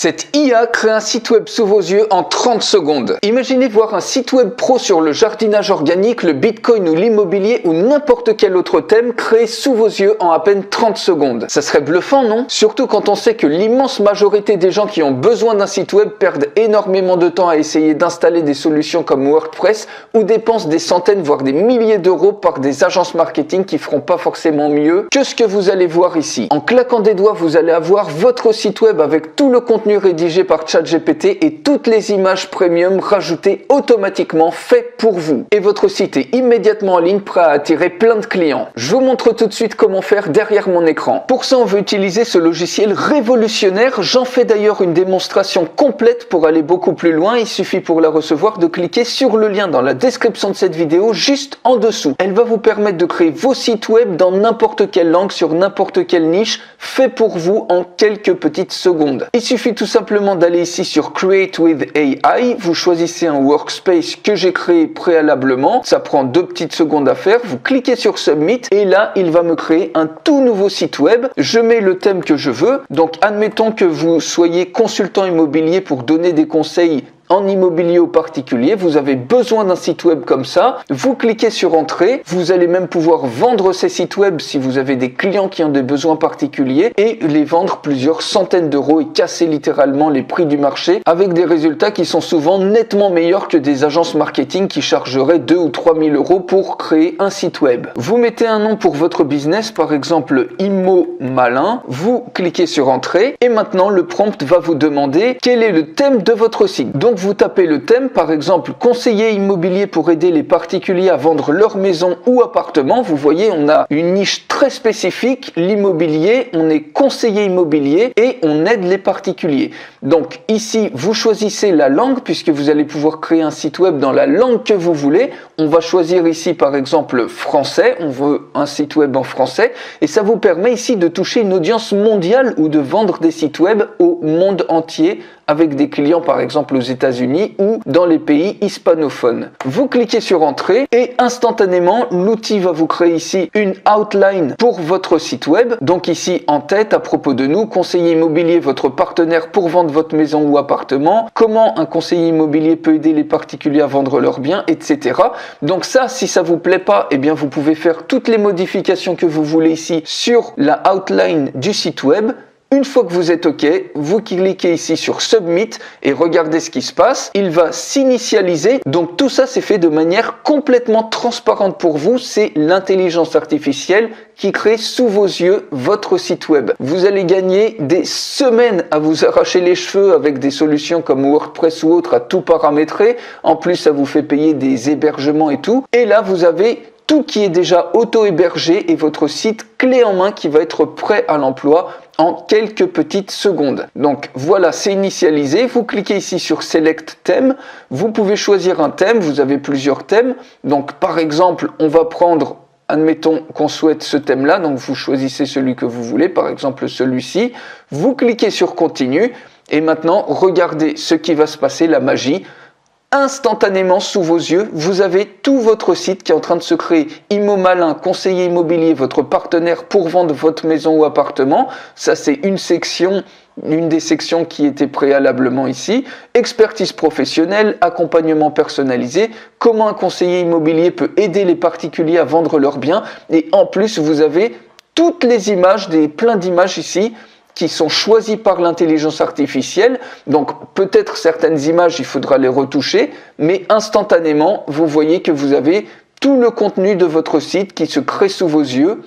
Cette IA crée un site web sous vos yeux en 30 secondes. Imaginez voir un site web pro sur le jardinage organique, le bitcoin ou l'immobilier ou n'importe quel autre thème créé sous vos yeux en à peine 30 secondes. Ça serait bluffant, non? Surtout quand on sait que l'immense majorité des gens qui ont besoin d'un site web perdent énormément de temps à essayer d'installer des solutions comme WordPress ou dépensent des centaines voire des milliers d'euros par des agences marketing qui feront pas forcément mieux que ce que vous allez voir ici. En claquant des doigts, vous allez avoir votre site web avec tout le contenu rédigé par ChatGPT et toutes les images premium rajoutées automatiquement fait pour vous. Et votre site est immédiatement en ligne prêt à attirer plein de clients. Je vous montre tout de suite comment faire derrière mon écran. Pour ça, on veut utiliser ce logiciel révolutionnaire. J'en fais d'ailleurs une démonstration complète pour aller beaucoup plus loin. Il suffit pour la recevoir de cliquer sur le lien dans la description de cette vidéo juste en dessous. Elle va vous permettre de créer vos sites web dans n'importe quelle langue, sur n'importe quelle niche, fait pour vous en quelques petites secondes. Il suffit tout simplement d'aller ici sur Create with AI, vous choisissez un workspace que j'ai créé préalablement, ça prend 2 petites secondes à faire, vous cliquez sur Submit et là il va me créer un tout nouveau site web. Je mets le thème que je veux, donc admettons que vous soyez consultant immobilier pour donner des conseils en immobilier au particulier, vous avez besoin d'un site web comme ça, vous cliquez sur Entrée, vous allez même pouvoir vendre ces sites web si vous avez des clients qui ont des besoins particuliers et les vendre plusieurs centaines d'euros et casser littéralement les prix du marché avec des résultats qui sont souvent nettement meilleurs que des agences marketing qui chargeraient 2 ou 3 000 euros pour créer un site web. Vous mettez un nom pour votre business, par exemple Immo Malin, vous cliquez sur Entrée et maintenant le prompt va vous demander quel est le thème de votre site. Donc vous tapez le thème, par exemple conseiller immobilier pour aider les particuliers à vendre leur maison ou appartement. Vous voyez, on a une niche très spécifique, l'immobilier, on est conseiller immobilier et on aide les particuliers. Donc ici, vous choisissez la langue puisque vous allez pouvoir créer un site web dans la langue que vous voulez. On va choisir ici par exemple français, on veut un site web en français et ça vous permet ici de toucher une audience mondiale ou de vendre des sites web au monde entier avec des clients par exemple aux États-Unis ou dans les pays hispanophones. Vous cliquez sur Entrée et instantanément l'outil va vous créer ici une outline pour votre site web. Donc ici en tête, à propos de nous, conseiller immobilier, votre partenaire pour vendre votre maison ou appartement, comment un conseiller immobilier peut aider les particuliers à vendre leurs biens, etc. Donc ça, si ça vous plaît pas, eh bien vous pouvez faire toutes les modifications que vous voulez ici sur la outline du site web. Une fois que vous êtes OK, vous cliquez ici sur Submit et regardez ce qui se passe. Il va s'initialiser. Donc tout ça, c'est fait de manière complètement transparente pour vous. C'est l'intelligence artificielle qui crée sous vos yeux votre site web. Vous allez gagner des semaines à vous arracher les cheveux avec des solutions comme WordPress ou autres à tout paramétrer. En plus, ça vous fait payer des hébergements et tout. Et là, vous avez tout qui est déjà auto-hébergé et votre site clé en main qui va être prêt à l'emploi en quelques petites secondes. Donc voilà, c'est initialisé. Vous cliquez ici sur Select Theme. Vous pouvez choisir un thème. Vous avez plusieurs thèmes. Donc par exemple, on va prendre, admettons qu'on souhaite ce thème-là. Donc vous choisissez celui que vous voulez, par exemple celui-ci. Vous cliquez sur Continue. Et maintenant, regardez ce qui va se passer, la magie. Instantanément sous vos yeux, vous avez tout votre site qui est en train de se créer. Immo Malin, conseiller immobilier, votre partenaire pour vendre votre maison ou appartement. Ça, c'est une section, une des sections qui était préalablement ici. Expertise professionnelle, accompagnement personnalisé, comment un conseiller immobilier peut aider les particuliers à vendre leurs biens. Et en plus, vous avez toutes les images, plein d'images ici, qui sont choisis par l'intelligence artificielle. Donc peut-être certaines images, il faudra les retoucher, mais instantanément, vous voyez que vous avez tout le contenu de votre site qui se crée sous vos yeux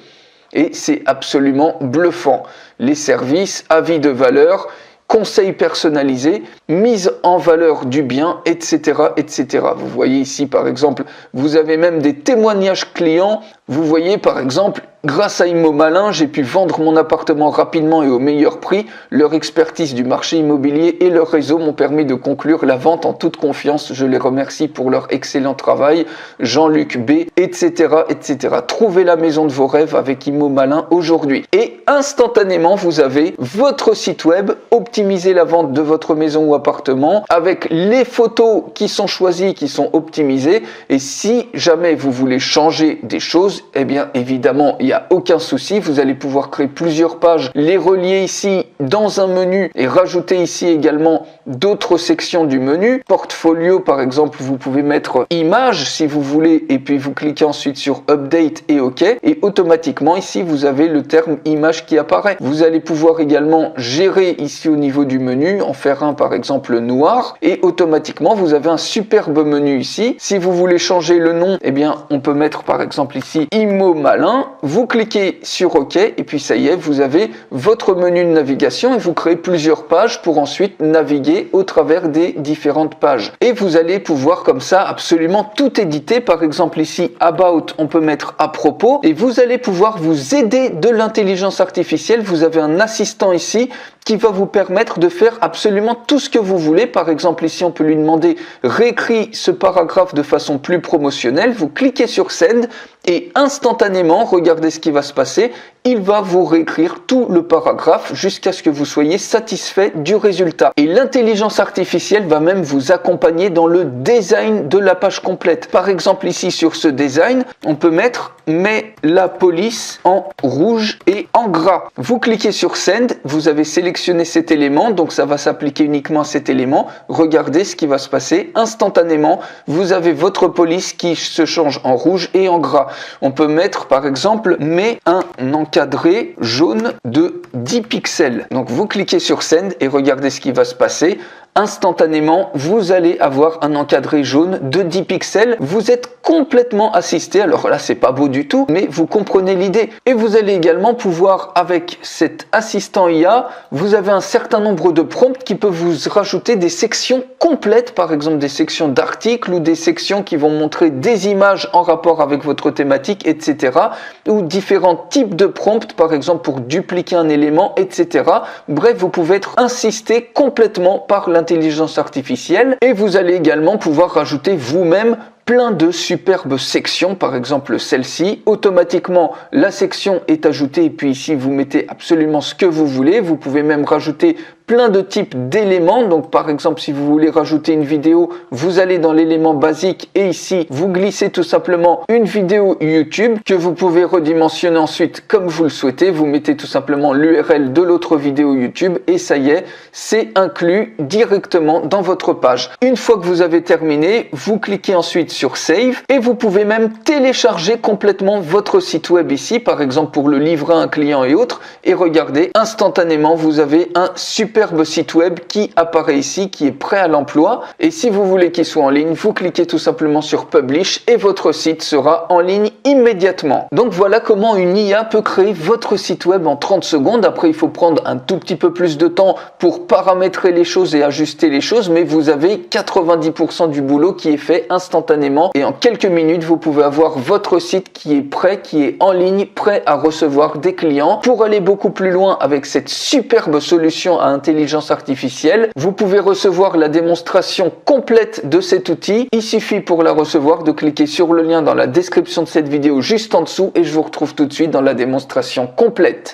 et c'est absolument bluffant. Les services, avis de valeur, conseils personnalisés, mise en valeur du bien, etc., etc. Vous voyez ici, par exemple, vous avez même des témoignages clients. Vous voyez, par exemple, grâce à Immo Malin, j'ai pu vendre mon appartement rapidement et au meilleur prix. Leur expertise du marché immobilier et leur réseau m'ont permis de conclure la vente en toute confiance. Je les remercie pour leur excellent travail. Jean-Luc B, etc., etc. Trouvez la maison de vos rêves avec Immo Malin aujourd'hui. Et instantanément, vous avez votre site web, optimiser la vente de votre maison ou appartement avec les photos qui sont choisies, qui sont optimisées. Et si jamais vous voulez changer des choses, eh bien évidemment, il y a aucun souci. Vous allez pouvoir créer plusieurs pages, les relier ici dans un menu et rajouter ici également d'autres sections du menu. Portfolio par exemple, vous pouvez mettre images si vous voulez et puis vous cliquez ensuite sur update et OK et automatiquement ici vous avez le terme image qui apparaît. Vous allez pouvoir également gérer ici au niveau du menu, en faire un par exemple noir et automatiquement vous avez un superbe menu ici. Si vous voulez changer le nom, eh bien on peut mettre par exemple ici Immo Malin. Vous cliquez sur OK et puis ça y est, vous avez votre menu de navigation et vous créez plusieurs pages pour ensuite naviguer au travers des différentes pages. Et vous allez pouvoir comme ça absolument tout éditer. Par exemple ici About, on peut mettre à propos et vous allez pouvoir vous aider de l'intelligence artificielle. Vous avez un assistant ici qui va vous permettre de faire absolument tout ce que vous voulez. Par exemple ici on peut lui demander réécris ce paragraphe de façon plus promotionnelle. Vous cliquez sur Send et instantanément, regardez ce qui va se passer, il va vous réécrire tout le paragraphe jusqu'à ce que vous soyez satisfait du résultat. Et l'intelligence artificielle va même vous accompagner dans le design de la page complète. Par exemple ici sur ce design, on peut mettre mets la police en rouge et en gras. Vous cliquez sur Send, vous avez sélectionné cet élément, donc ça va s'appliquer uniquement à cet élément. Regardez ce qui va se passer instantanément. Vous avez votre police qui se change en rouge et en gras. On peut mettre par exemple mets un encadré jaune de 10 pixels. Donc vous cliquez sur Send et regardez ce qui va se passer. Instantanément, vous allez avoir un encadré jaune de 10 pixels. Vous êtes complètement assisté. Alors là, c'est pas beau du tout, mais vous comprenez l'idée. Et vous allez également pouvoir, avec cet assistant IA, vous avez un certain nombre de prompts qui peuvent vous rajouter des sections complètes, par exemple des sections d'articles ou des sections qui vont montrer des images en rapport avec votre thématique, etc. Ou différents types de prompts, par exemple pour dupliquer un élément, etc. Bref, vous pouvez être assisté complètement par l'intelligence artificielle et vous allez également pouvoir rajouter vous-même plein de superbes sections, par exemple celle-ci. Automatiquement, la section est ajoutée et puis ici, vous mettez absolument ce que vous voulez. Vous pouvez même rajouter plein de types d'éléments. Donc par exemple, si vous voulez rajouter une vidéo, vous allez dans l'élément basique et ici, vous glissez tout simplement une vidéo YouTube que vous pouvez redimensionner ensuite comme vous le souhaitez. Vous mettez tout simplement l'URL de l'autre vidéo YouTube et ça y est, c'est inclus directement dans votre page. Une fois que vous avez terminé, vous cliquez ensuite sur Save et vous pouvez même télécharger complètement votre site web ici, par exemple pour le livrer à un client et autres. Et regardez, instantanément, vous avez un superbe site web qui apparaît ici, qui est prêt à l'emploi. Et si vous voulez qu'il soit en ligne, vous cliquez tout simplement sur Publish et votre site sera en ligne immédiatement. Donc voilà comment une IA peut créer votre site web en 30 secondes. Après, il faut prendre un tout petit peu plus de temps pour paramétrer les choses et ajuster les choses, mais vous avez 90% du boulot qui est fait instantanément et en quelques minutes, vous pouvez avoir votre site qui est prêt, qui est en ligne, prêt à recevoir des clients. Pour aller beaucoup plus loin avec cette superbe solution à intelligence artificielle, vous pouvez recevoir la démonstration complète de cet outil. Il suffit pour la recevoir de cliquer sur le lien dans la description de cette vidéo juste en dessous et je vous retrouve tout de suite dans la démonstration complète.